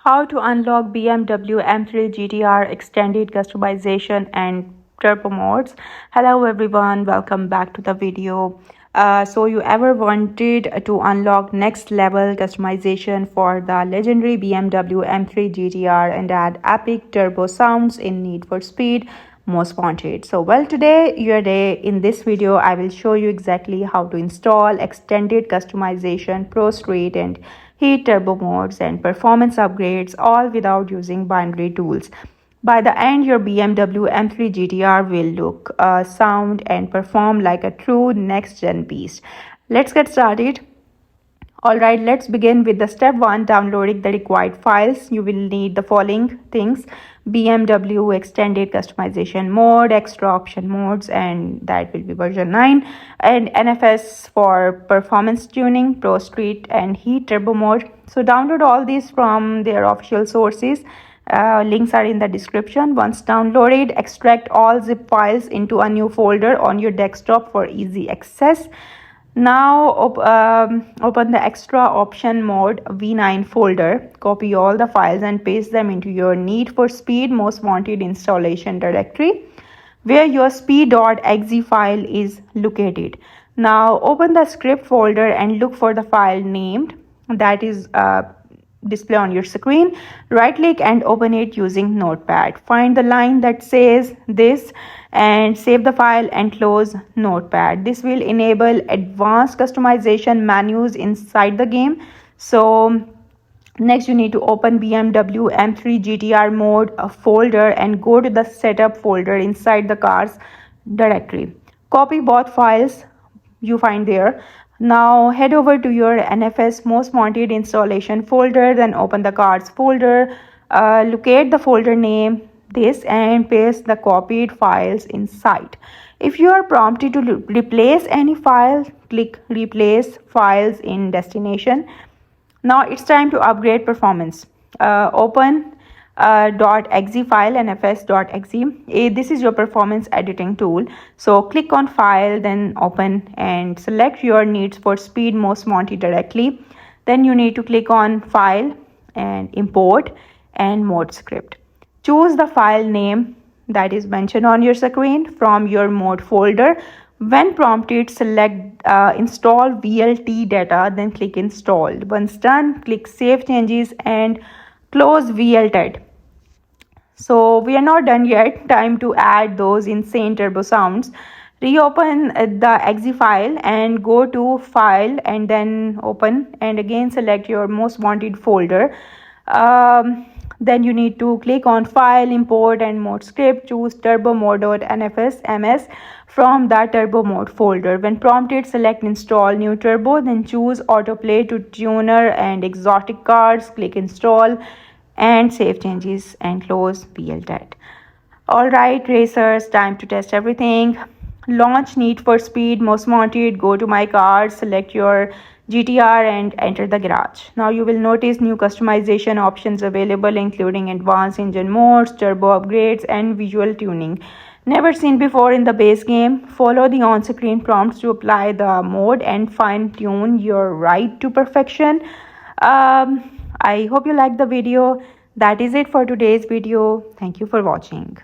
How to unlock BMW M3 GTR extended customization and turbo modes. Hello everyone, welcome back to the video. So you ever wanted to unlock next level customization for the legendary BMW M3 GTR and add epic turbo sounds in Need for Speed Most Wanted? So well, today in this video I will show you exactly how to install extended customization, Pro Street and heat turbo modes and performance upgrades, all without using binary tools. By the end, your BMW M3 GTR will look, sound and perform like a true next-gen beast. Let's get started. Alright, let's begin with the step 1, downloading the required files. You will need the following things: BMW extended customization mode, extra option modes, and that will be version 9, and NFS for performance tuning, Pro Street and heat turbo mode. So download all these from their official sources. Links are in the description. Once downloaded, extract all zip files into a new folder on your desktop for easy access. Now open the extra option mode V9 folder, copy all the files and paste them into your Need for Speed Most Wanted installation directory where your speed.exe file is located. Now open the script folder and look for the file named that is display on your screen. Right click and open it using Notepad. Find the line that says this and save the file and close Notepad. This will enable advanced customization menus inside the game. So next you need to open BMW M3 GTR mode folder and go to the setup folder inside the cars directory. Copy both files you find there. Now head over to your NFS Most Wanted installation folder, then open the cards folder, locate the folder name this and paste the copied files inside. If you are prompted to replace any file, click replace files in destination. Now it's time to upgrade performance. Open .exe file, nfs.exe. This is your performance editing tool. So click on file, then open and select your Needs for Speed Most Wanted directly. Then you need to click on file and import and mode script. Choose the file name that is mentioned on your screen from your mode folder. When prompted, select install VLT data, then click install. Once done, click save changes and close VltEd. So we are not done yet. Time to add those insane turbo sounds. Reopen the exe file and go to file and then open and again select your most wanted folder. Then you need to click on file, import and mode script. Choose turbo mode.nfs ms from the turbo mode folder. When prompted, select install new turbo, then choose autoplay to tuner and exotic cars. Click install and save changes and close VltEd. Alright racers, time to test everything. Launch Need for Speed Most Wanted, go to my cars, select your GTR and enter the garage. Now you will notice new customization options available, including advanced engine modes, turbo upgrades and visual tuning never seen before in the base game. Follow the on-screen prompts to apply the mode and fine-tune your ride to perfection. I hope you liked the video. That is it for today's video. Thank you for watching.